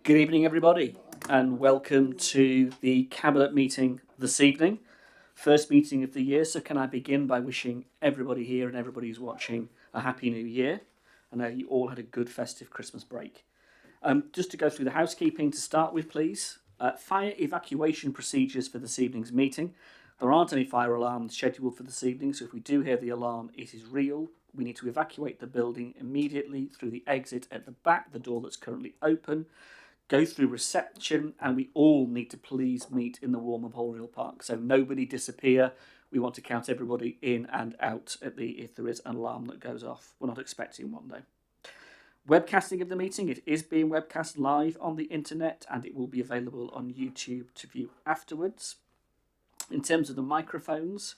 Good evening, everybody, and welcome to the Cabinet meeting this evening. First meeting of the year, so can I begin by wishing everybody here and everybody who's watching a Happy New Year. I know you all had a good festive Christmas break. Just to go through the housekeeping to start with, please. Fire evacuation procedures for this evening's meeting. There aren't any fire alarms scheduled for this evening, so if we do hear the alarm, it is real. We need to evacuate the building immediately through the exit at the back, the door that's currently open, go through reception, and we all need to please meet in the War Memorial Park. So nobody disappear. We want to count everybody in and out if there is an alarm that goes off. We're not expecting one though. Webcasting of the meeting, it is being webcast live on the internet and it will be available on YouTube to view afterwards. In terms of the microphones,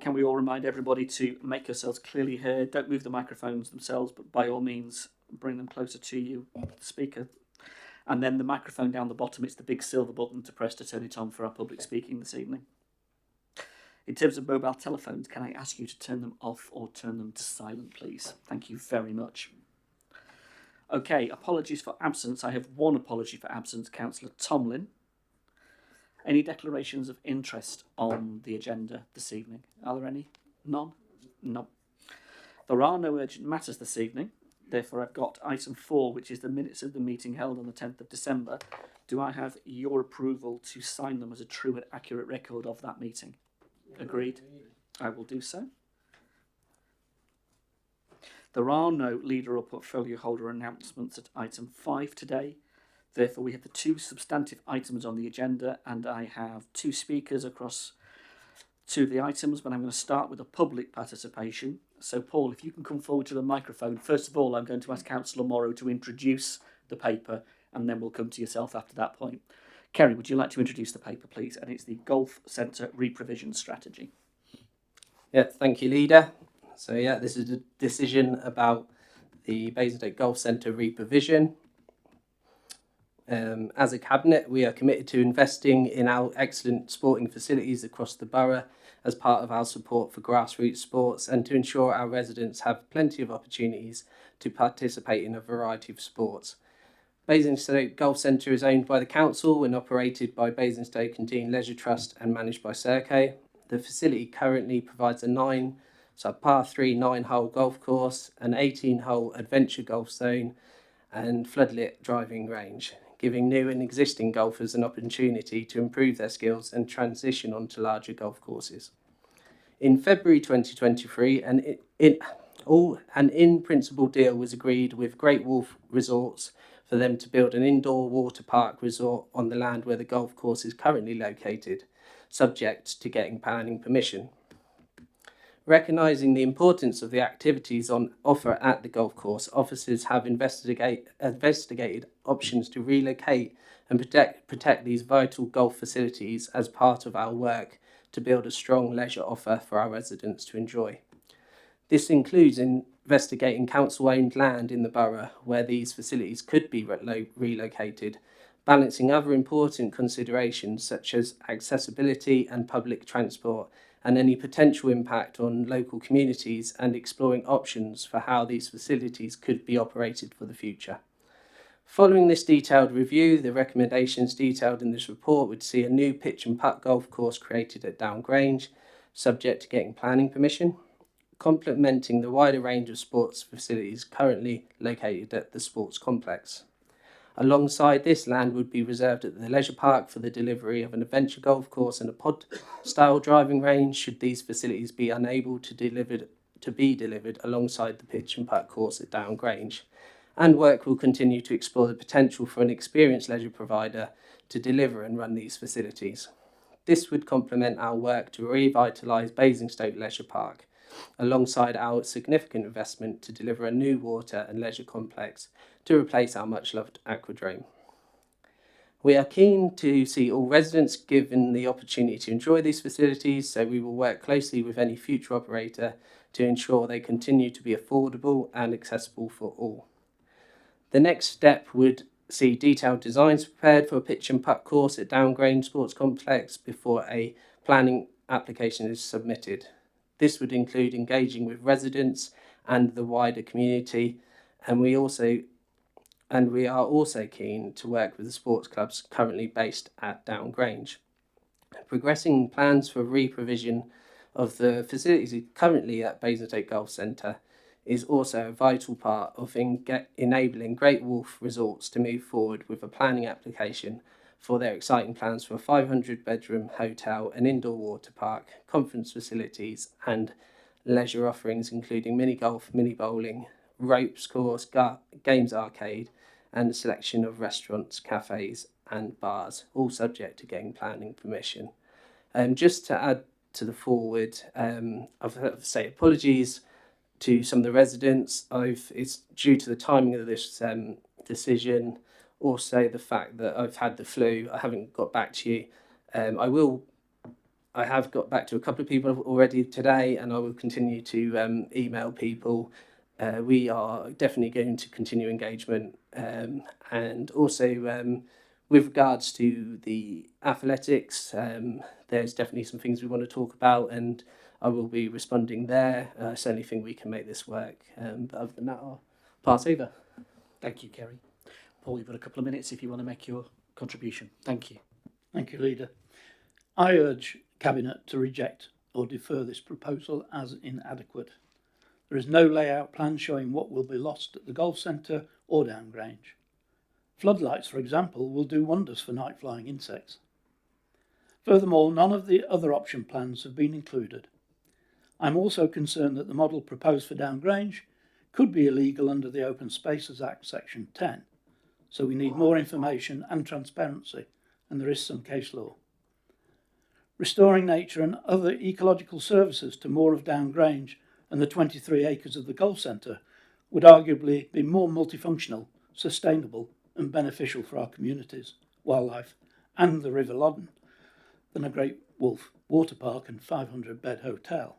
can we all remind everybody to make yourselves clearly heard? Don't move the microphones themselves, but by all means bring them closer to you, the speaker. And then the microphone down the bottom, it's the big silver button to press to turn it on for our public speaking this evening. In terms of mobile telephones, can I ask you to turn them off or turn them to silent, please? Thank you very much. Okay, apologies for absence. I have one apology for absence, Councillor Tomlin. Any declarations of interest on the agenda this evening? Are there any? None? No. There are no urgent matters this evening. Therefore, I've got item 4, which is the minutes of the meeting held on the 10th of December. Do I have your approval to sign them as a true and accurate record of that meeting? Agreed? I will do so. There are no leader or portfolio holder announcements at item 5 today. Therefore, we have the 2 substantive items on the agenda, and I have 2 speakers across 2 of the items, but I'm going to start with the public participation. So, Paul, if you can come forward to the microphone. First of all, I'm going to ask Councillor Morrow to introduce the paper, and then we'll come to yourself after that point. Kerry, would you like to introduce the paper, please? And it's the Golf Centre Reprovision Strategy. Yeah, thank you, Leader. So, this is a decision about the Basingstoke Golf Centre reprovision. As a Cabinet, we are committed to investing in our excellent sporting facilities across the borough as part of our support for grassroots sports and to ensure our residents have plenty of opportunities to participate in a variety of sports. Basingstoke Golf Centre is owned by the Council and operated by Basingstoke and Dean Leisure Trust and managed by Serco. The facility currently provides a par 3 9-hole golf course, an 18-hole adventure golf zone and floodlit driving range, giving new and existing golfers an opportunity to improve their skills and transition onto larger golf courses. In February 2023, an in-principle deal was agreed with Great Wolf Resorts for them to build an indoor water park resort on the land where the golf course is currently located, subject to getting planning permission. Recognising the importance of the activities on offer at the golf course, officers have investigated options to relocate and protect these vital golf facilities as part of our work to build a strong leisure offer for our residents to enjoy. This includes investigating council-owned land in the borough where these facilities could be relocated, balancing other important considerations such as accessibility and public transport and any potential impact on local communities, and exploring options for how these facilities could be operated for the future. Following this detailed review, the recommendations detailed in this report would see a new pitch and putt golf course created at Down Grange, subject to getting planning permission, complementing the wider range of sports facilities currently located at the sports complex. Alongside this, land would be reserved at the leisure park for the delivery of an adventure golf course and a pod-style driving range should these facilities be unable to be delivered alongside the pitch and putt course at Down Grange. And work will continue to explore the potential for an experienced leisure provider to deliver and run these facilities. This would complement our work to revitalise Basingstoke Leisure Park, alongside our significant investment to deliver a new water and leisure complex to replace our much-loved aquadrome. We are keen to see all residents given the opportunity to enjoy these facilities, so we will work closely with any future operator to ensure they continue to be affordable and accessible for all. The next step would see detailed designs prepared for a pitch and putt course at Down Grange Sports Complex before a planning application is submitted. This would include engaging with residents and the wider community, and we also and we are also keen to work with the sports clubs currently based at Down Grange. Progressing plans for re-provision of the facilities currently at Basingstoke Golf Centre is also a vital part of enabling Great Wolf Resorts to move forward with a planning application for their exciting plans for a 500-bedroom hotel, an indoor water park, conference facilities and leisure offerings including mini golf, mini bowling, ropes course, games arcade and a selection of restaurants, cafes and bars, all subject to getting planning permission. Just to add to the forward, I've say apologies to some of the residents. It's due to the timing of this decision, also the fact that I've had the flu. I haven't got back to you. I have got back to a couple of people already today, and I will continue to email people. We are definitely going to continue engagement, and also with regards to the athletics, there's definitely some things we want to talk about, and I will be responding there. I certainly think we can make this work. But other than that, I'll pass over. Thank you, Kerry. Paul, you've got a couple of minutes if you want to make your contribution. Thank you. Thank you, Leader. I urge Cabinet to reject or defer this proposal as inadequate. There is no layout plan showing what will be lost at the golf centre or Down Grange. Floodlights, for example, will do wonders for night flying insects. Furthermore, none of the other option plans have been included. I'm also concerned that the model proposed for Down Grange could be illegal under the Open Spaces Act Section 10, so we need more information and transparency, and there is some case law. Restoring nature and other ecological services to more of Down Grange and the 23 acres of the golf centre would arguably be more multifunctional, sustainable and beneficial for our communities, wildlife and the River Loddon than a Great Wolf water park and 500-bed hotel.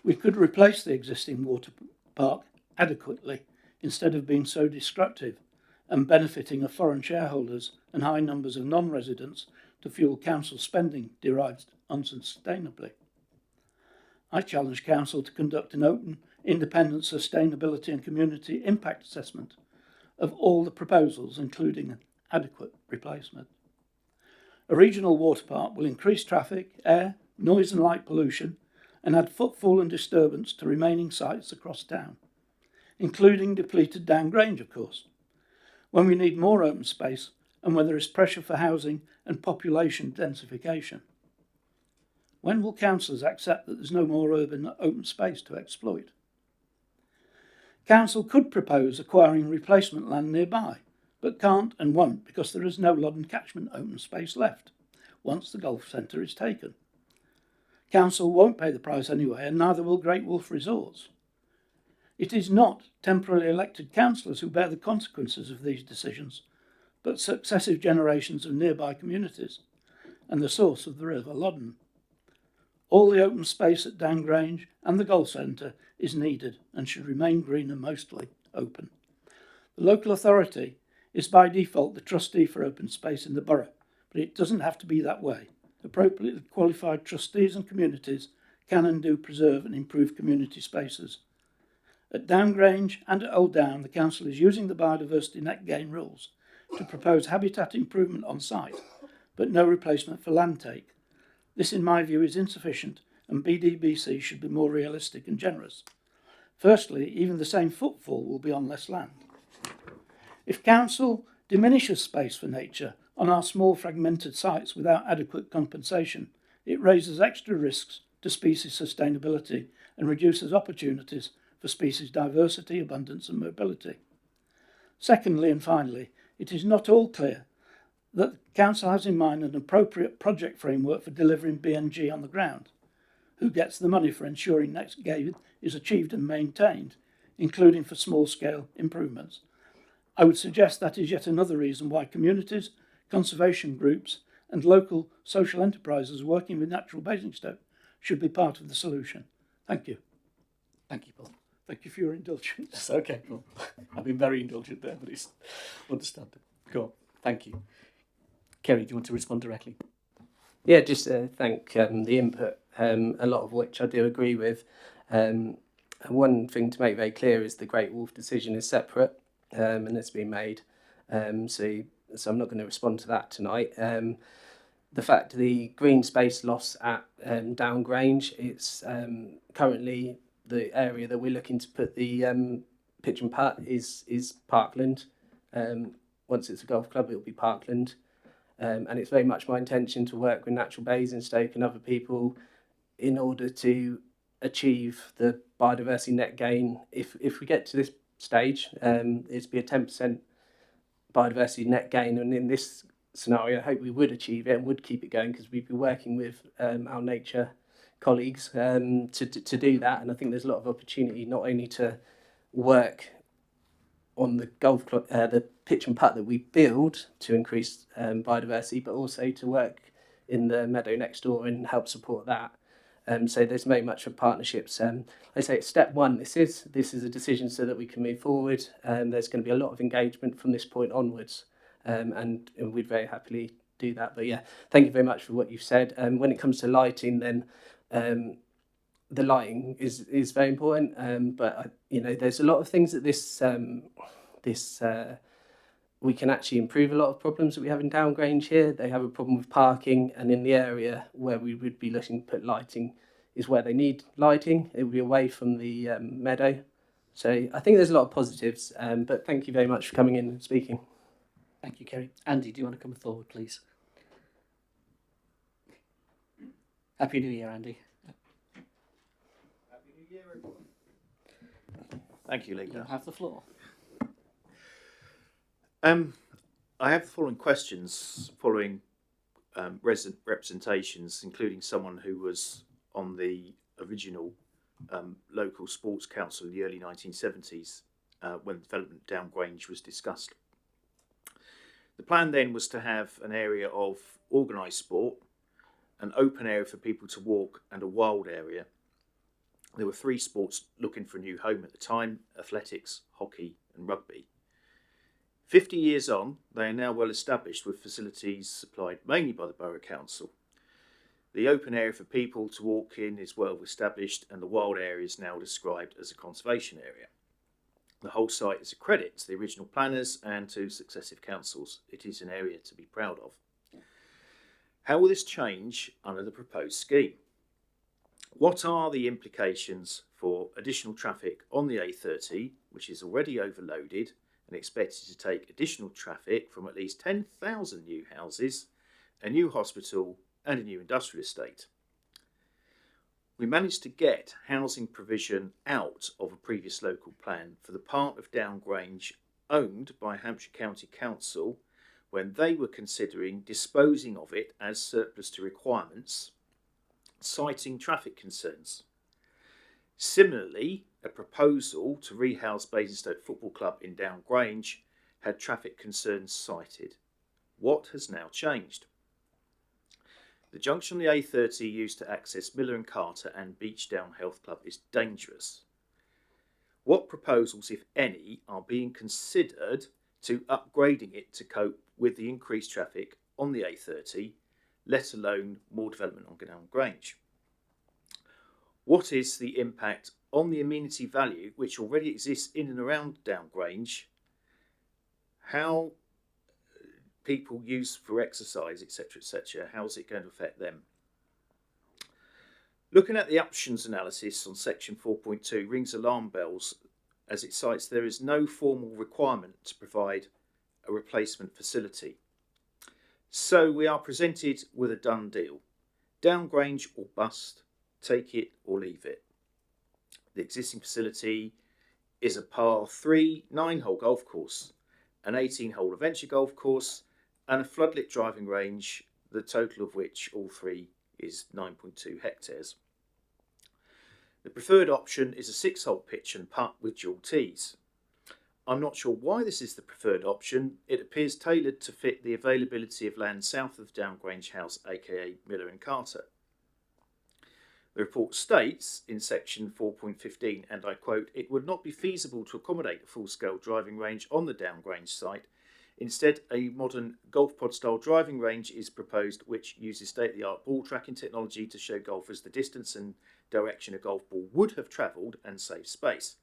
We could replace the existing water park adequately instead of being so destructive and benefiting of foreign shareholders and high numbers of non-residents to fuel council spending derived unsustainably. I challenge council to conduct an open, independent sustainability and community impact assessment of all the proposals, including an adequate replacement. A regional water park will increase traffic, air, noise and light pollution and add footfall and disturbance to remaining sites across town, including depleted Down Grange, of course, when we need more open space and when there is pressure for housing and population densification. When will councillors accept that there's no more urban open space to exploit? Council could propose acquiring replacement land nearby, but can't and won't because there is no Loddon catchment open space left once the golf centre is taken. Council won't pay the price anyway, and neither will Great Wolf Resorts. It is not temporarily elected councillors who bear the consequences of these decisions, but successive generations of nearby communities and the source of the River Loddon. All the open space at Down Grange and the golf centre is needed and should remain green and mostly open. The local authority is by default the trustee for open space in the borough, but it doesn't have to be that way. Appropriately qualified trustees and communities can and do preserve and improve community spaces. At Down Grange and at Old Down, the council is using the biodiversity net gain rules to propose habitat improvement on site, but no replacement for land take. This, in my view, is insufficient, and BDBC should be more realistic and generous. Firstly, even the same footfall will be on less land. If council diminishes space for nature on our small fragmented sites without adequate compensation, it raises extra risks to species sustainability and reduces opportunities for species diversity, abundance and mobility. Secondly and finally, it is not all clear that the council has in mind an appropriate project framework for delivering BNG on the ground. Who gets the money for ensuring next gain is achieved and maintained, including for small-scale improvements? I would suggest that is yet another reason why communities, conservation groups and local social enterprises working with Natural Basingstoke should be part of the solution. Thank you. Thank you, Paul. Thank you for your indulgence. It's okay, Paul. I've been very indulgent there, but it's understandable. Go on. Thank you. Kerry, do you want to respond directly? Yeah, just thank the input, a lot of which I do agree with. One thing to make very clear is the Great Wolf decision is separate. and it's been made. So I'm not going to respond to that tonight. The fact the green space loss at Downgrange, it's currently the area that we're looking to put the pitch and putt is Parkland. Once it's a golf club, it'll be Parkland. And it's very much my intention to work with Natural Basingstoke and other people in order to achieve the biodiversity net gain. If we get to this stage, it's be a 10% biodiversity net gain, and in this scenario, I hope we would achieve it and would keep it going, because we've been working with our nature colleagues to do that. And I think there's a lot of opportunity not only to work on the the pitch and putt that we build to increase biodiversity, but also to work in the meadow next door and help support that. So there's very much of partnerships. I say it's step one. This is a decision so that we can move forward. There's going to be a lot of engagement from this point onwards, and we'd very happily do that. But yeah, thank you very much for what you've said. When it comes to lighting, then the lighting is very important. But there's a lot of things that we can actually improve. A lot of problems that we have in Downgrange here. They have a problem with parking, and in the area where we would be looking to put lighting is where they need lighting. It would be away from the meadow. So I think there's a lot of positives, but thank you very much for coming in and speaking. Thank you, Kerry. Andy, do you want to come forward, please? Happy New Year, Andy. Happy New Year, everyone. Thank you, Leader. You have the floor. I have the following questions following resident representations, including someone who was on the original local sports council in the early 1970s when the development Downgrange was discussed. The plan then was to have an area of organised sport, an open area for people to walk, and a wild area. There were 3 sports looking for a new home at the time: athletics, hockey and rugby. 50 years on, they are now well established, with facilities supplied mainly by the Borough Council. The open area for people to walk in is well established, and the wild area is now described as a conservation area. The whole site is a credit to the original planners and to successive councils. It is an area to be proud of. How will this change under the proposed scheme? What are the implications for additional traffic on the A30, which is already overloaded and expected to take additional traffic from at least 10,000 new houses, a new hospital and a new industrial estate? We managed to get housing provision out of a previous local plan for the part of Downgrange owned by Hampshire County Council when they were considering disposing of it as surplus to requirements, citing traffic concerns. Similarly, a proposal to rehouse Basingstoke Football Club in Downgrange had traffic concerns cited. What has now changed? The junction on the A30 used to access Miller and Carter and Beachdown Health Club is dangerous. What proposals, if any, are being considered to upgrading it to cope with the increased traffic on the A30, let alone more development on Downgrange? What is the impact on the amenity value which already exists in and around Downgrange? How people use for exercise, etc., how is it going to affect them? Looking at the options analysis on section 4.2 rings alarm bells, as it cites there is no formal requirement to provide a replacement facility. So we are presented with a done deal. Downgrange or bust, take it or leave it. The existing facility is a par 3 9-hole golf course, an 18-hole adventure golf course and a floodlit driving range, the total of which, all 3, is 9.2 hectares. The preferred option is a 6-hole pitch and putt with dual tees. I'm not sure why this is the preferred option. It appears tailored to fit the availability of land south of Downgrange House, aka Miller and Carter. The report states in section 4.15, and I quote, "It would not be feasible to accommodate a full-scale driving range on the Downgrange site. Instead, a modern golf pod style driving range is proposed which uses state-of-the-art ball tracking technology to show golfers the distance and direction a golf ball would have travelled and save space.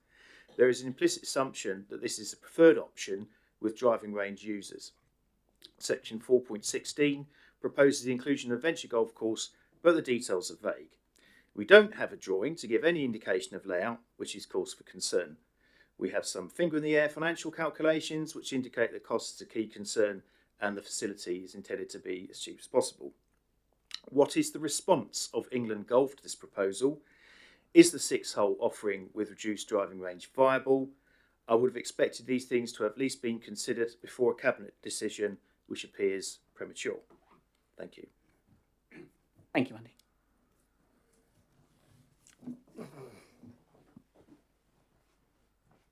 there is an implicit assumption that this is a preferred option with driving range users. Section 4.16 proposes the inclusion of a venture golf course, but the details are vague. We don't have a drawing to give any indication of layout, which is cause for concern. We have some finger in the air financial calculations, which indicate that cost is a key concern and the facility is intended to be as cheap as possible. What is the response of England Golf to this proposal? Is the 6-hole offering with reduced driving range viable? I would have expected these things to have at least been considered before a cabinet decision, which appears premature. Thank you. Thank you, Andy.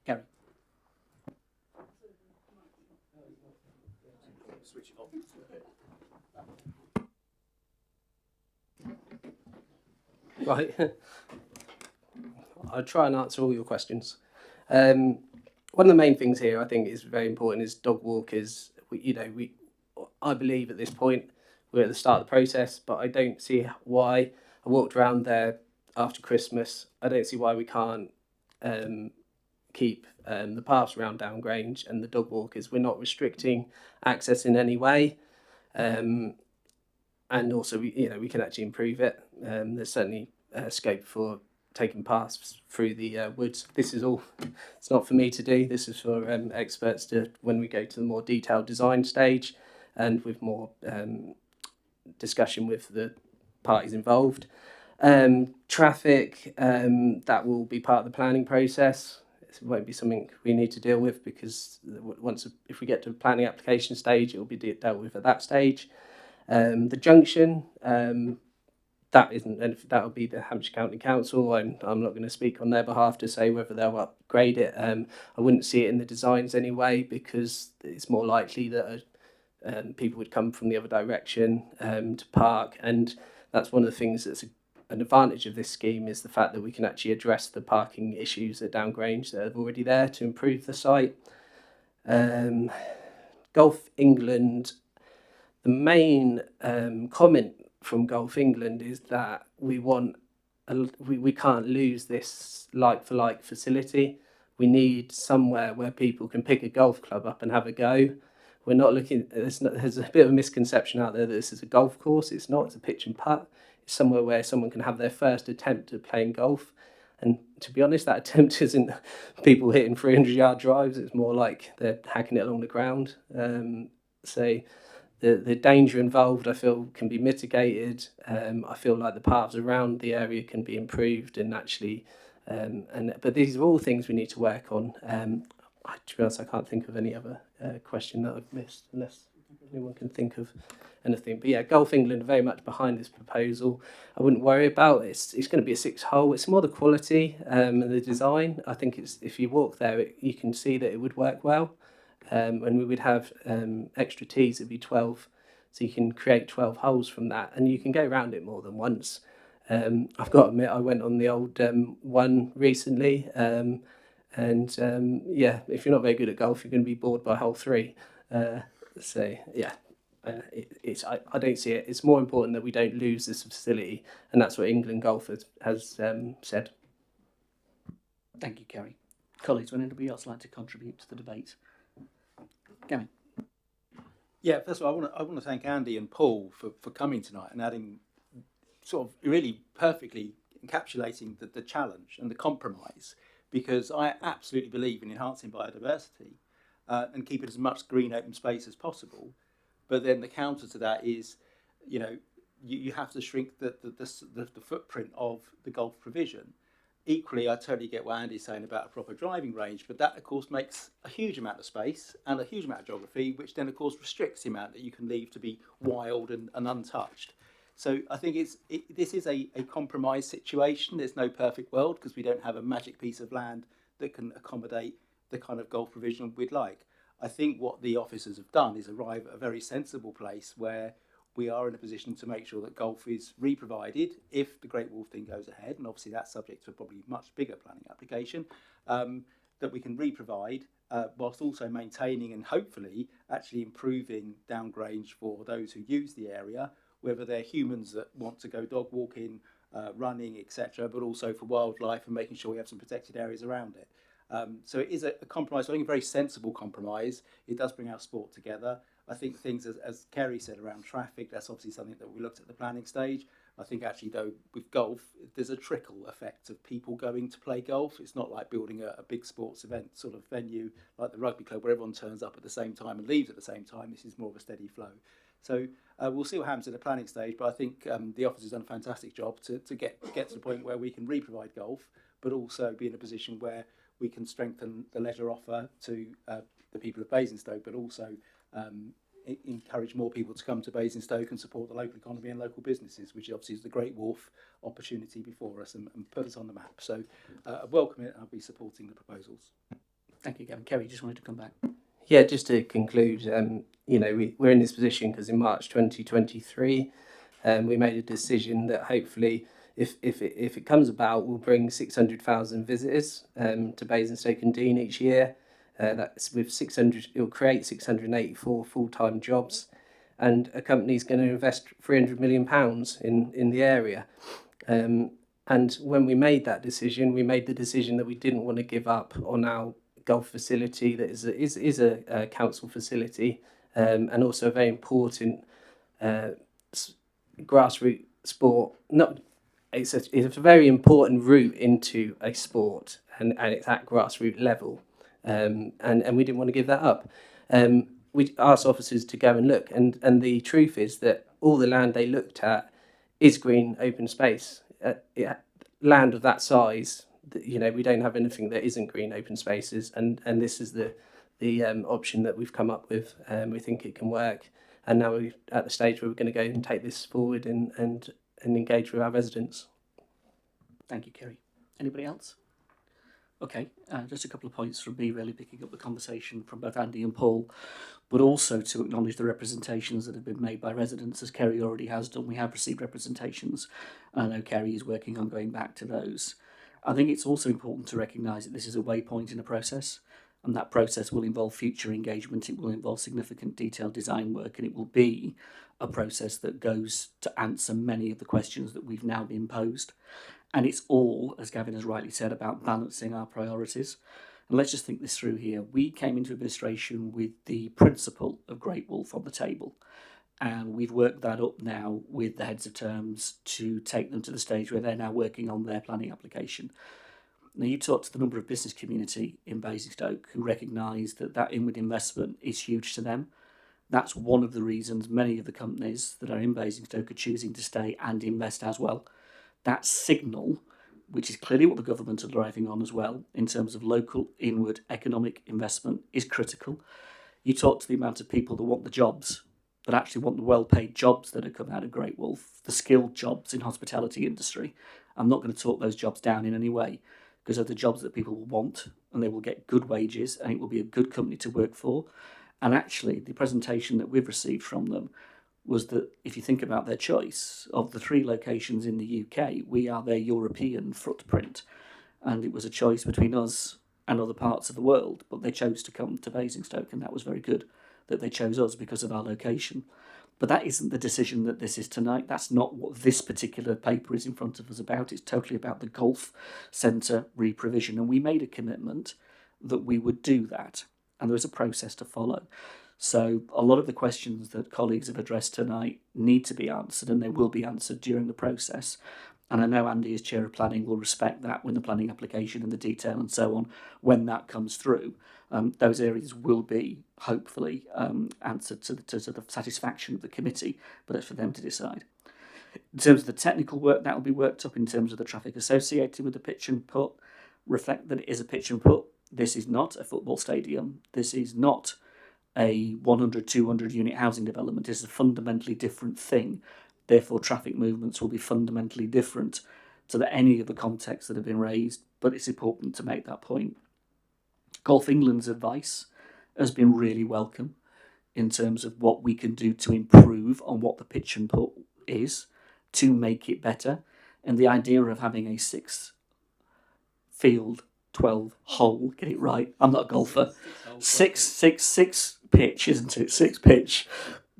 Gary. Switch it off. Right. I'll try and answer all your questions. One of the main things here I think is very important is dog walkers. I believe at this point we're at the start of the process, but I don't see why. I walked around there after Christmas. I don't see why we can't keep the paths around Downgrange and the dog walkers. We're not restricting access in any way, and also we can actually improve it. There's certainly scope for taking paths through the woods. This is all, it's not for me to do. This is for experts to, when we go to the more detailed design stage and with more discussion with the parties involved. Traffic, that will be part of the planning process. It won't be something we need to deal with because if we get to the planning application stage, it will be dealt with at that stage. The junction, that will be the Hampshire County Council. I'm not going to speak on their behalf to say whether they'll upgrade it. I wouldn't see it in the designs anyway because it's more likely that people would come from the other direction to park, and that's one of the things that's an advantage of this scheme is the fact that we can actually address the parking issues at Downgrange that are already there to improve the site. Golf England, the main comment from Golf England is that we can't lose this like-for-like facility. We need somewhere where people can pick a golf club up and have a go. We're not looking, there's a bit of a misconception out there that this is a golf course. It's not, it's a pitch and putt. It's somewhere where someone can have their first attempt at playing golf. And to be honest, that attempt isn't people hitting 300-yard drives. It's more like they're hacking it along the ground. So the danger involved, I feel, can be mitigated. I feel like the paths around the area can be improved and actually, but these are all things we need to work on. To be honest, I can't think of any other question that I've missed, unless anyone can think of anything. But yeah, Golf England are very much behind this proposal. I wouldn't worry about it. It's going to be a 6-hole. It's more the quality and the design. I think it's, if you walk there, you can see that it would work well. And we would have extra tees. It'd be 12, so you can create 12 holes from that, and you can go around it more than once. I've got to admit, I went on the old one recently. Yeah, if you're not very good at golf, you're going to be bored by hole 3. So yeah, I don't see it. It's more important that we don't lose this facility, and that's what England Golf has said. Thank you, Kerry. Colleagues, would anybody else like to contribute to the debate? Gavin. Yeah, first of all, I want to thank Andy and Paul for coming tonight and adding sort of really perfectly encapsulating the challenge and the compromise, because I absolutely believe in enhancing biodiversity and keeping as much green open space as possible. But then the counter to that is, you have to shrink the footprint of the golf provision. Equally, I totally get what Andy's saying about a proper driving range, but that, of course, makes a huge amount of space and a huge amount of geography, which then, of course, restricts the amount that you can leave to be wild and untouched. So I think this is a compromise situation. There's no perfect world because we don't have a magic piece of land that can accommodate the kind of golf provision we'd like. I think what the officers have done is arrive at a very sensible place where we are in a position to make sure that golf is re-provided if the Great Wall thing goes ahead, and obviously that's subject to a probably much bigger planning application, that we can re-provide whilst also maintaining and hopefully actually improving Downgrange for those who use the area, whether they're humans that want to go dog walking, running, etc., but also for wildlife and making sure we have some protected areas around it. So it is a compromise, I think a very sensible compromise. It does bring our sport together. I think things, as Kerry said, around traffic, that's obviously something that we looked at the planning stage. I think actually, though, with golf, there's a trickle effect of people going to play golf. It's not like building a big sports event sort of venue like the rugby club where everyone turns up at the same time and leaves at the same time. This is more of a steady flow. So we'll see what happens at the planning stage, but I think the office has done a fantastic job to get to the point where we can re-provide golf, but also be in a position where we can strengthen the leisure offer to the people of Basingstoke, but also encourage more people to come to Basingstoke and support the local economy and local businesses, which obviously is the Great Wharf opportunity before us, and put us on the map. So I welcome it, and I'll be supporting the proposals. Thank you, Gavin. Kerry, just wanted to come back. Yeah, just to conclude, we're in this position because in March 2023, we made a decision that hopefully, if it comes about, will bring 600,000 visitors to Basingstoke and Deane each year. That's with 600. It will create 684 full-time jobs, and a company's going to invest £300 million in the area. And when we made that decision, we made the decision that we didn't want to give up on our golf facility that is a council facility, and also a very important grassroots sport. It's a very important route into a sport, and it's at grassroots level, and we didn't want to give that up. We asked officers to go and look, and the truth is that all the land they looked at is green open space. Land of that size, we don't have anything that isn't green open spaces, and this is the option that we've come up with. We think it can work, and now we're at the stage where we're going to go and take this forward and engage with our residents. Thank you, Kerry. Anybody else? Okay, just a couple of points from me, really picking up the conversation from both Andy and Paul, but also to acknowledge the representations that have been made by residents, as Kerry already has done. We have received representations, and I know Kerry is working on going back to those. I think it's also important to recognise that this is a waypoint in a process, and that process will involve future engagement, it will involve significant detailed design work, and it will be a process that goes to answer many of the questions that we've now been posed. And it's all, as Gavin has rightly said, about balancing our priorities. And let's just think this through here. We came into administration with the principle of Great Wolf on the table, and we've worked that up now with the heads of terms to take them to the stage where they're now working on their planning application. Now, you talk to the number of business community in Basingstoke who recognise that that inward investment is huge to them. That's one of the reasons many of the companies that are in Basingstoke are choosing to stay and invest as well. That signal, which is clearly what the government are driving on as well, in terms of local inward economic investment, is critical. You talk to the amount of people that want the jobs, that actually want the well-paid jobs that have come out of Great Wolf, the skilled jobs in hospitality industry. I'm not going to talk those jobs down in any way, because they're the jobs that people will want, and they will get good wages, and it will be a good company to work for. And actually, the presentation that we've received from them was that if you think about their choice of the 3 locations in the UK, we are their European footprint. And it was a choice between us and other parts of the world, but they chose to come to Basingstoke, and that was very good that they chose us because of our location. But that isn't the decision that this is tonight. That's not what this particular paper is in front of us about. It's totally about the golf centre re-provision. And we made a commitment that we would do that. And there is a process to follow. So a lot of the questions that colleagues have addressed tonight need to be answered, and they will be answered during the process. And I know Andy, as Chair of Planning, will respect that when the planning application and the detail and so on, when that comes through. Those areas will be, hopefully, answered to the satisfaction of the committee, but it's for them to decide. In terms of the technical work, that will be worked up in terms of the traffic associated with the pitch and putt. Reflect that it is a pitch and putt. This is not a football stadium. This is not a 100, 200 unit housing development. It's a fundamentally different thing. Therefore, traffic movements will be fundamentally different to any of the contexts that have been raised, but it's important to make that point. Golf England's advice has been really welcome in terms of what we can do to improve on what the pitch and putt is, to make it better. And the idea of having a 6-field, 12-hole, get it right, I'm not a golfer, 6 pitch, isn't it? 6 pitch,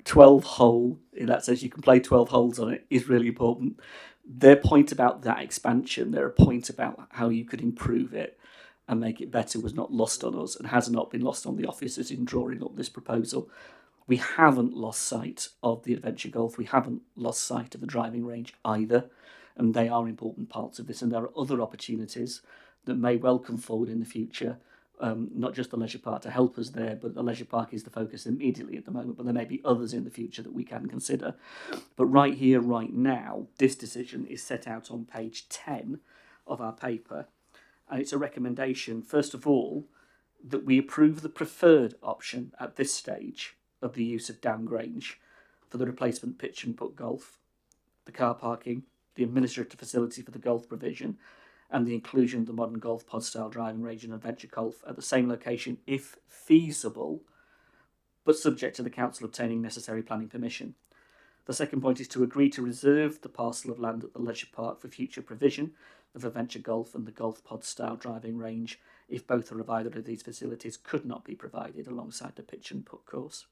12-hole, in that sense you can play 12 holes on it, is really important. Their point about that expansion, their point about how you could improve it, and make it better was not lost on us and has not been lost on the officers in drawing up this proposal. We haven't lost sight of the adventure golf. We haven't lost sight of the driving range either, and they are important parts of this. And there are other opportunities that may well come forward in the future, not just the leisure park to help us there, but the leisure park is the focus immediately at the moment, but there may be others in the future that we can consider. But right here, right now, this decision is set out on page 10 of our paper, and it's a recommendation, first of all, that we approve the preferred option at this stage of the use of Downgrange for the replacement pitch and putt golf, the car parking, the administrative facility for the golf provision, and the inclusion of the modern golf pod style driving range and adventure golf at the same location if feasible, but subject to the council obtaining necessary planning permission. The second point is to agree to reserve the parcel of land at the leisure park for future provision of adventure golf and the golf pod style driving range if both or either of these facilities could not be provided alongside the pitch and putt course.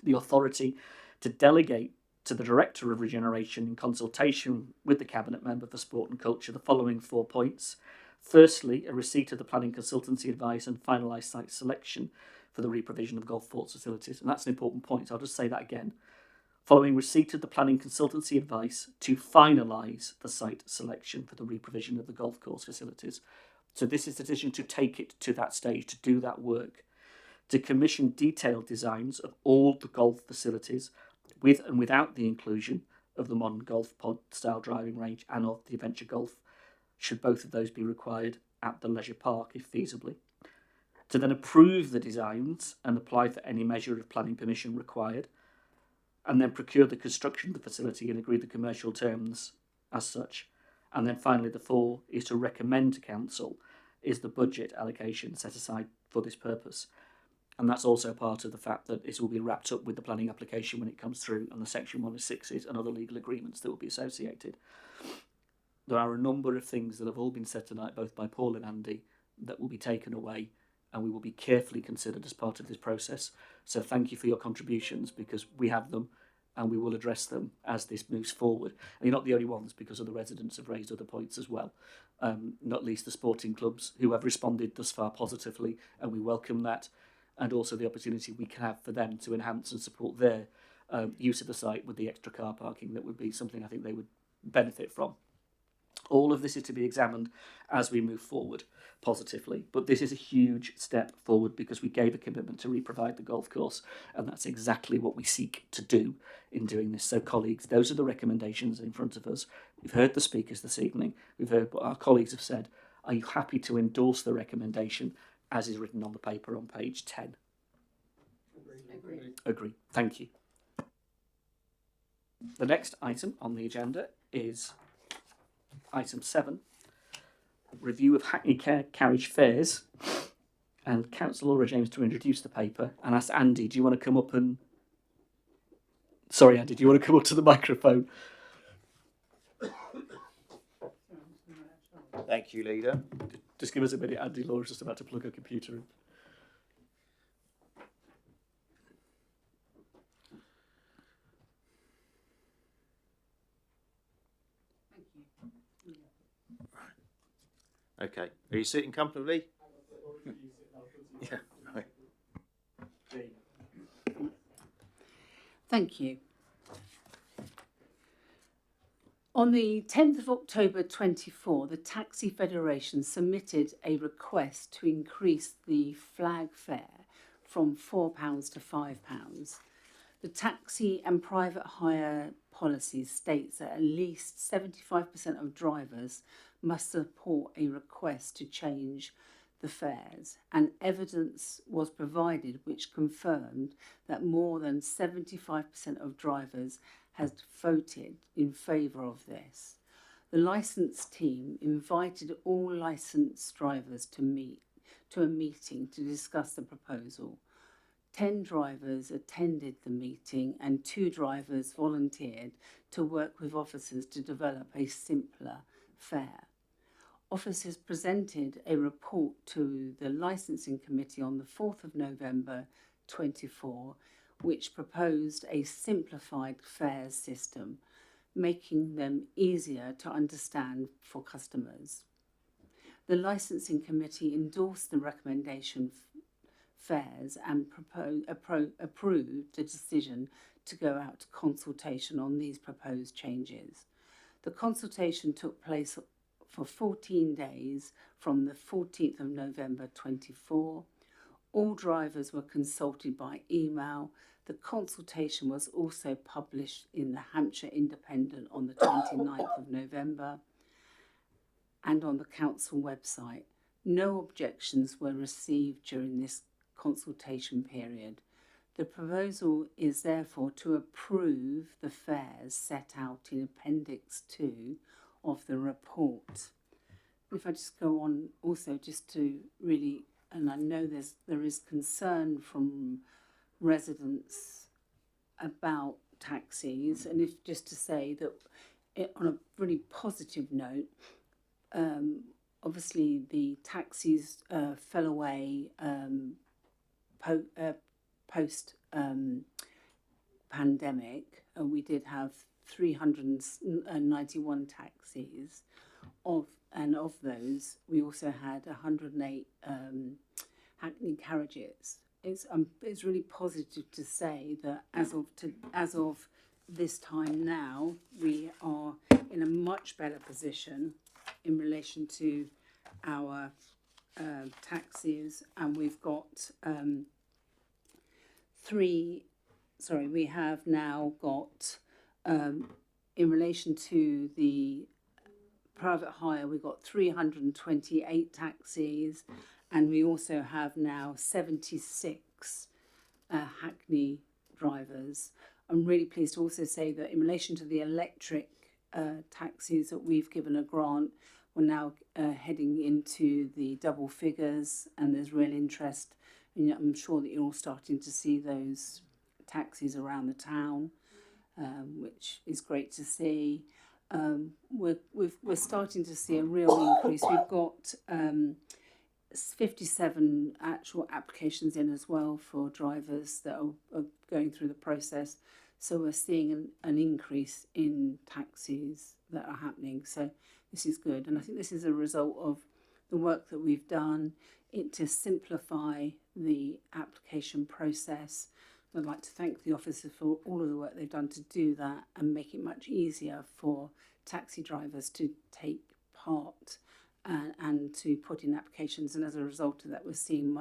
The authority to delegate to the Director of Regeneration in consultation with the Cabinet Member for Sport and Culture the following 4 points. Firstly, a receipt of the planning consultancy advice and finalised site selection for the reprovision of golf sports facilities. And that's an important point, so I'll just say that again. Following receipt of the planning consultancy advice to finalise the site selection for the reprovision of the golf course facilities. So this is the decision to take it to that stage, to do that work, to commission detailed designs of all the golf facilities with and without the inclusion of the modern golf pod style driving range and of the adventure golf, should both of those be required at the leisure park if feasibly. To then approve the designs and apply for any measure of planning permission required, and then procure the construction of the facility and agree the commercial terms as such. And then finally, the 4 is to recommend to council is the budget allocation set aside for this purpose. And that's also part of the fact that this will be wrapped up with the planning application when it comes through and the Section 106s and other legal agreements that will be associated. There are a number of things that have all been said tonight, both by Paul and Andy, that will be taken away and we will be carefully considered as part of this process. So thank you for your contributions, because we have them and we will address them as this moves forward. And you're not the only ones, because other residents have raised other points as well, not least the sporting clubs who have responded thus far positively, and we welcome that, and also the opportunity we can have for them to enhance and support their use of the site with the extra car parking. That would be something I think they would benefit from. All of this is to be examined as we move forward positively, but this is a huge step forward because we gave a commitment to re-provide the golf course, and that's exactly what we seek to do in doing this. So colleagues, those are the recommendations in front of us. We've heard the speakers this evening, we've heard what our colleagues have said. Are you happy to endorse the recommendation as is written on the paper on page 10? Agree. Thank you. The next item on the agenda is item 7, review of Hackney carriage fares, and Councillor Laura James to introduce the paper and ask Andy, do you want to come up and... Sorry, Andy, do you want to come up to the microphone? Thank you, Leader. Just give us a minute, Andy. Laura's just about to plug her computer in. Okay. Are you sitting comfortably? Yeah. Right. Thank you. On the 10th of October 24, the Taxi Federation submitted a request to increase the flag fare from £4 to £5. The taxi and private hire policy states that at least 75% of drivers must support a request to change the fares, and evidence was provided which confirmed that more than 75% of drivers had voted in favour of this. The licence team invited all licensed drivers to a meeting to discuss the proposal. 10 drivers attended the meeting and 2 drivers volunteered to work with officers to develop a simpler fare. Officers presented a report to the Licensing Committee on the 4th of November 24, which proposed a simplified fares system, making them easier to understand for customers. The licensing committee endorsed the recommendation fares and approved the decision to go out to consultation on these proposed changes. The consultation took place for 14 days from the 14th of November 24. All drivers were consulted by email. The consultation was also published in the Hampshire Independent on the 29th of November and on the council website. No objections were received during this consultation period. The proposal is therefore to approve the fares set out in Appendix 2 of the report. If I just go on also just to really, and I know there is concern from residents about taxis, and if just to say that on a really positive note, obviously the taxis fell away post pandemic. We did have 391 taxis, of those we also had 108 Hackney carriages. It's really positive to say that as of this time now, we are in a much better position in relation to our taxis, and we've got we have now got in relation to the private hire, we've got 328 taxis, and we also have now 76 Hackney drivers. I'm really pleased to also say that in relation to the electric taxis that we've given a grant, we're now heading into the double figures, and there's real interest. And I'm sure that you're all starting to see those taxis around the town, which is great to see. We're starting to see a real increase. We've got 57 actual applications in as well for drivers that are going through the process. So we're seeing an increase in taxis that are happening. So this is good. And I think this is a result of the work that we've done to simplify the application process. I'd like to thank the officers for all of the work they've done to do that and make it much easier for taxi drivers to take part and to put in applications. And as a result of that, we're seeing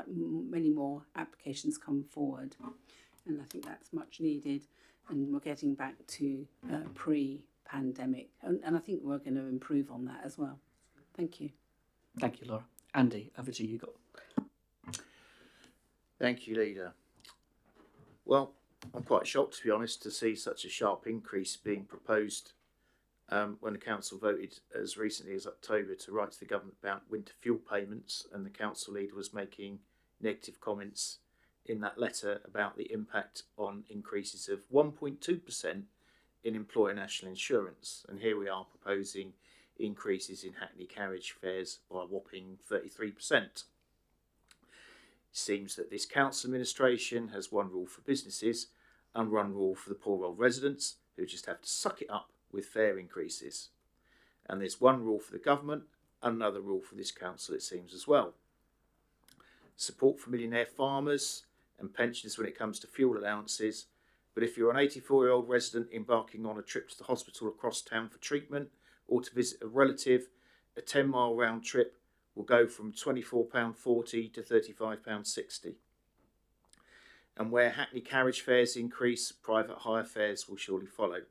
many more applications come forward. And I think that's much needed. And we're getting back to pre-pandemic. And I think we're going to improve on that as well. Thank you. Thank you, Laura. Andy, over to you. Thank you, Leader. Well, I'm quite shocked, to be honest, to see such a sharp increase being proposed when the council voted as recently as October to write to the government about winter fuel payments, and the council leader was making negative comments in that letter about the impact on increases of 1.2% in employer national insurance. And here we are proposing increases in Hackney carriage fares by a whopping 33%. It seems that this council administration has one rule for businesses and one rule for the poor old residents, who just have to suck it up with fare increases. And there's one rule for the government and another rule for this council, it seems, as well. Support for millionaire farmers and pensioners when it comes to fuel allowances, but if you're an 84-year-old resident embarking on a trip to the hospital across town for treatment or to visit a relative, a 10-mile round trip will go from £24.40 to £35.60. And where Hackney carriage fares increase, private hire fares will surely follow.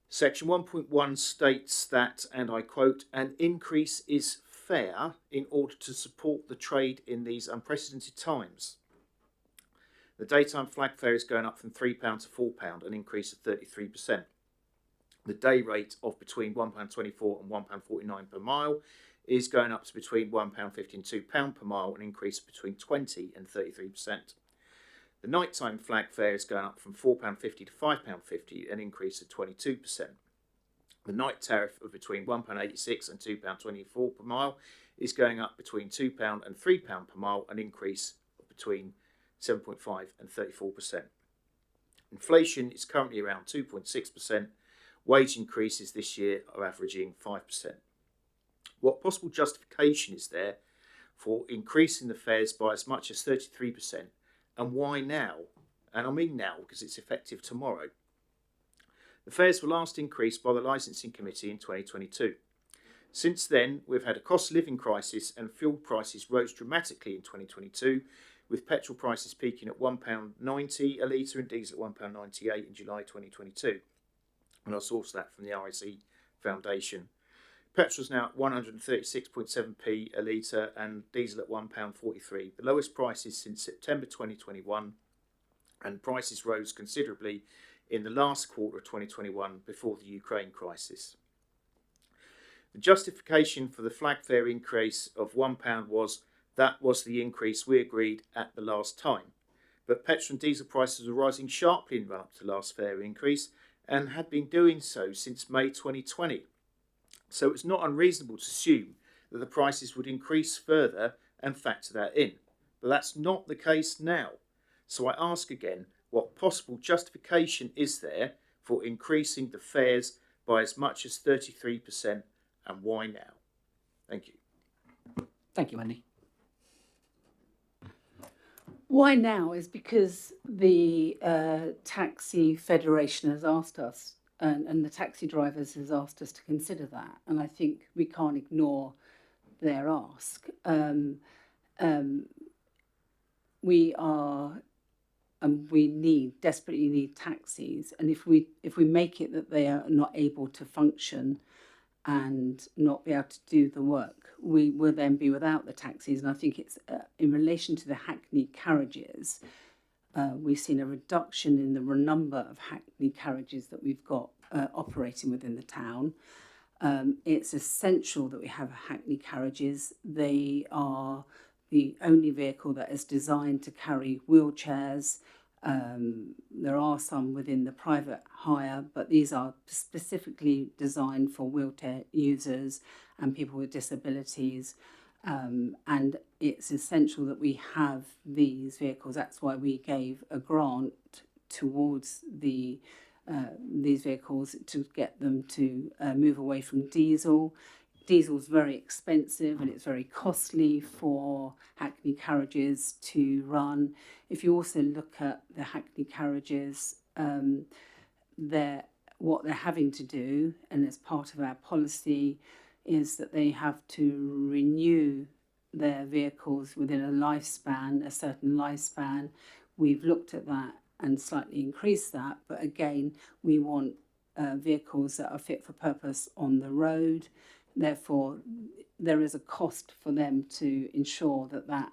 Section 1.1 states that, and I quote, an increase is fair in order to support the trade in these unprecedented times. The daytime flag fare is going up from £3 to £4, an increase of 33%. The day rate of between £1.24 and £1.49 per mile is going up to between £1.50 and £2 per mile, an increase of between 20 and 33%. The nighttime flag fare is going up from £4.50 to £5.50, an increase of 22%. The night tariff of between £1.86 and £2.24 per mile is going up between £2 and £3 per mile, an increase of between 7.5 and 34%. Inflation is currently around 2.6%. Wage increases this year are averaging 5%. What possible justification is there for increasing the fares by as much as 33%, and why now? And I mean now because it's effective tomorrow. The fares were last increased by the Licensing Committee in 2022. Since then, we've had a cost of living crisis and fuel prices rose dramatically in 2022, with petrol prices peaking at £1.90 a litre and diesel at £1.98 in July 2022. And I sourced that from the RSE Foundation. Petrol is now at 136.7p a litre and diesel at £1.43, the lowest prices since September 2021, and prices rose considerably in the last quarter of 2021 before the Ukraine crisis. The justification for the flag fare increase of £1 was that was the increase we agreed at the last time. But petrol and diesel prices were rising sharply in run-up to the last fare increase and had been doing so since May 2020. So it's not unreasonable to assume that the prices would increase further and factor that in. But that's not the case now. So I ask again, what possible justification is there for increasing the fares by as much as 33%, and why now? Thank you. Thank you, Andy. Why now is because the Taxi Federation has asked us, and the taxi drivers has asked us to consider that, and I think we can't ignore their ask. We are, and we desperately need taxis, and if we make it that they are not able to function and not be able to do the work, we will then be without the taxis. And I think it's in relation to the hackney carriages, we've seen a reduction in the number of hackney carriages that we've got operating within the town. It's essential that we have hackney carriages. They are the only vehicle that is designed to carry wheelchairs. There are some within the private hire, but these are specifically designed for wheelchair users and people with disabilities. And it's essential that we have these vehicles. That's why we gave a grant towards these vehicles to get them to move away from diesel. Diesel's very expensive and it's very costly for hackney carriages to run. If you also look at the hackney carriages, what they're having to do, and as part of our policy, is that they have to renew their vehicles within a certain lifespan. We've looked at that and slightly increased that, but again, we want vehicles that are fit for purpose on the road. Therefore, there is a cost for them to ensure that that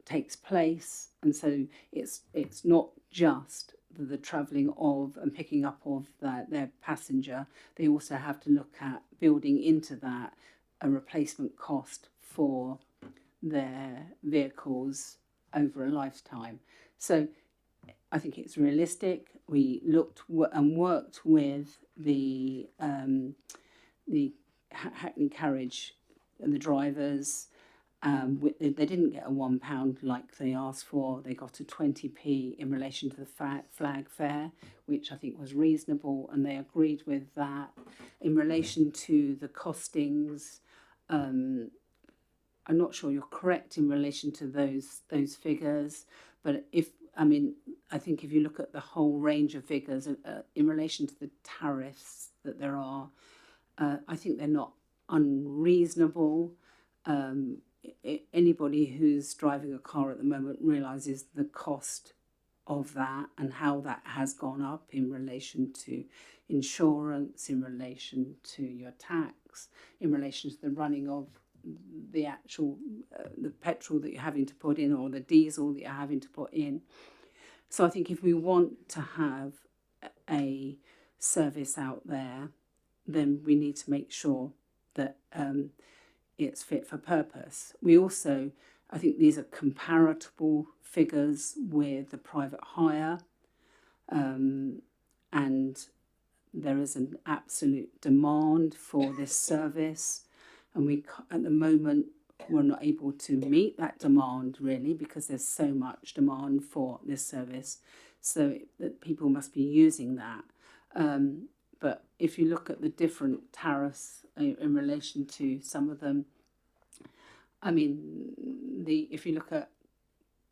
takes place. And so it's not just the travelling of and picking up of their passenger. They also have to look at building into that a replacement cost for their vehicles over a lifetime. So I think it's realistic. We looked and worked with the hackney carriage and the drivers. They didn't get a £1 like they asked for. They got a 20p in relation to the flag fare, which I think was reasonable, and they agreed with that. In relation to the costings, I'm not sure you're correct in relation to those figures, but I think if you look at the whole range of figures in relation to the tariffs that there are, I think they're not unreasonable. Anybody who's driving a car at the moment realises the cost of that and how that has gone up in relation to insurance, in relation to your tax, in relation to the running of the actual the petrol that you're having to put in or the diesel that you're having to put in. So I think if we want to have a service out there, then we need to make sure that it's fit for purpose. We also, I think these are comparable figures with the private hire, and there is an absolute demand for this service, and we at the moment we're not able to meet that demand really because there's so much demand for this service, so that people must be using that. But if you look at the different tariffs in relation to some of them, I mean, if you look at,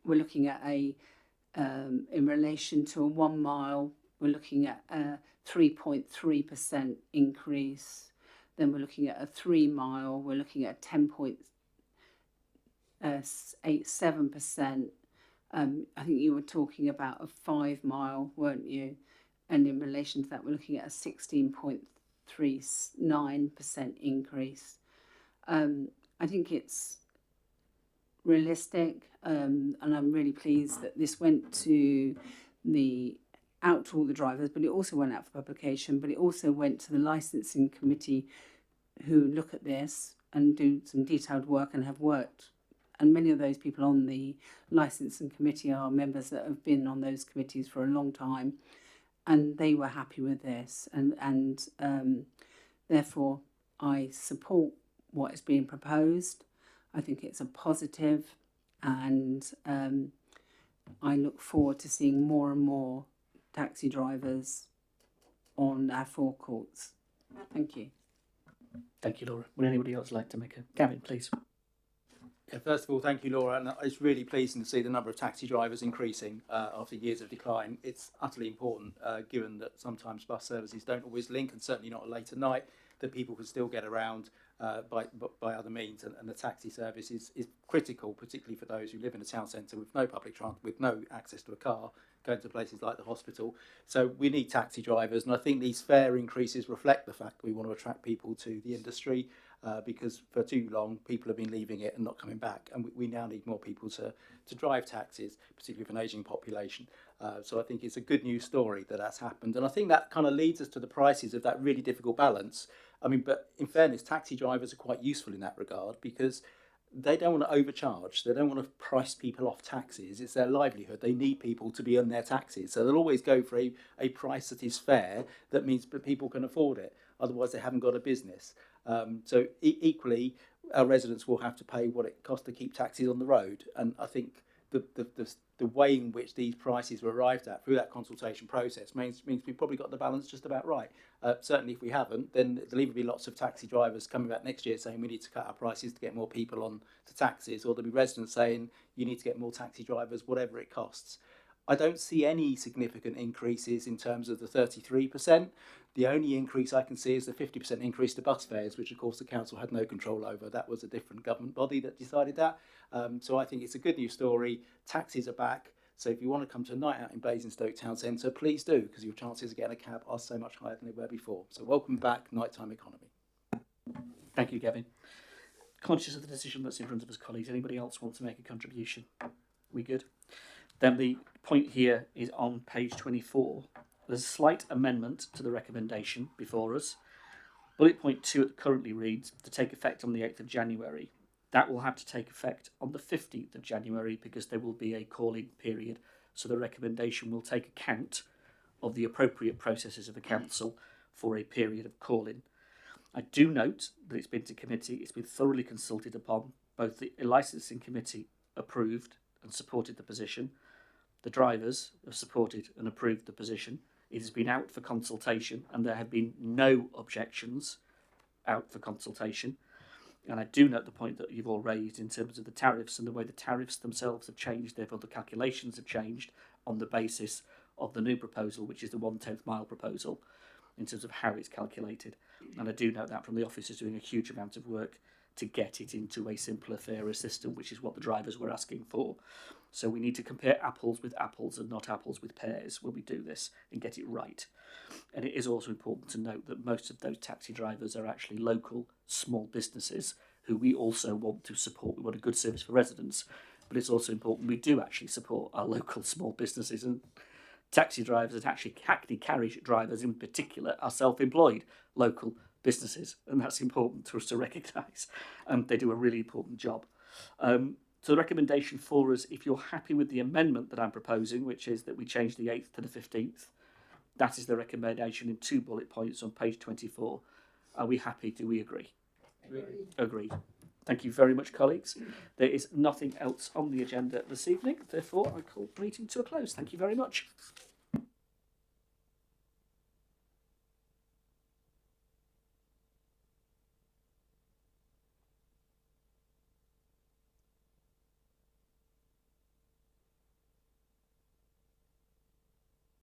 we're looking at in relation to a 1 mile, we're looking at a 3.3% increase. Then we're looking at a 3 mile, we're looking at 10.87%. I think you were talking about a 5 mile, weren't you? And in relation to that, we're looking at a 16.39% increase. I think it's realistic, and I'm really pleased that this went out to all the drivers, but it also went out for publication, but it also went to the licensing committee who look at this and do some detailed work and have worked. And many of those people on the licensing committee are members that have been on those committees for a long time, and they were happy with this, and therefore I support what is being proposed. I think it's a positive, and I look forward to seeing more and more taxi drivers on our forecourts. Thank you. Thank you, Laura. Would anybody else like to make a... Gavin, please. Yeah, first of all, thank you, Laura. And it's really pleasing to see the number of taxi drivers increasing after years of decline. It's utterly important, given that sometimes bus services don't always link, and certainly not late at night, that people can still get around by other means. And the taxi service is critical, particularly for those who live in a town centre with no public transport, with no access to a car, going to places like the hospital. So we need taxi drivers, and I think these fare increases reflect the fact that we want to attract people to the industry, because for too long people have been leaving it and not coming back, and we now need more people to drive taxis, particularly for an ageing population. So I think it's a good news story that that's happened, and I think that kind of leads us to the prices of that really difficult balance. I mean, but in fairness, taxi drivers are quite useful in that regard, because they don't want to overcharge. They don't want to price people off taxis. It's their livelihood. They need people to be on their taxis. So they'll always go for a price that is fair, that means that people can afford it. Otherwise, they haven't got a business. So equally, our residents will have to pay what it costs to keep taxis on the road. And I think the way in which these prices were arrived at through that consultation process means we've probably got the balance just about right. Certainly if we haven't, then there'll either be lots of taxi drivers coming back next year saying we need to cut our prices to get more people on to taxis, or there'll be residents saying you need to get more taxi drivers, whatever it costs. I don't see any significant increases in terms of the 33%. The only increase I can see is the 50% increase to bus fares, which of course the council had no control over. That was a different government body that decided that. So I think it's a good news story. Taxis are back. So if you want to come to a night out in Basingstoke Town Centre, please do, because your chances of getting a cab are so much higher than they were before. So welcome back, nighttime economy. Thank you, Gavin. Conscious of the decision that's in front of us, colleagues, anybody else want to make a contribution? We good? Then the point here is on page 24. There's a slight amendment to the recommendation before us. Bullet point 2 currently reads to take effect on the 8th of January. That will have to take effect on the 15th of January because there will be a call-in period. So the recommendation will take account of the appropriate processes of the council for a period of call-in. I do note that it's been to committee, it's been thoroughly consulted upon. Both the licensing committee approved and supported the position. The drivers have supported and approved the position. It has been out for consultation and there have been no objections out for consultation. And I do note the point that you've all raised in terms of the tariffs and the way the tariffs themselves have changed, therefore the calculations have changed on the basis of the new proposal, which is the 1/10 mile proposal, in terms of how it's calculated. And I do note that from the office is doing a huge amount of work to get it into a simpler, fairer system, which is what the drivers were asking for. So we need to compare apples with apples and not apples with pears when we do this and get it right. And it is also important to note that most of those taxi drivers are actually local, small businesses who we also want to support. We want a good service for residents, but it's also important we do actually support our local small businesses, and taxi drivers and actually hackney carriage drivers in particular are self-employed local businesses, and that's important for us to recognise, and they do a really important job. So the recommendation for us, if you're happy with the amendment that I'm proposing, which is that we change the 8th to the 15th, that is the recommendation in 2 bullet points on page 24. Are we happy? Do we agree? Agreed. Thank you very much, colleagues. There is nothing else on the agenda this evening. Therefore, I call the meeting to a close. Thank you very much.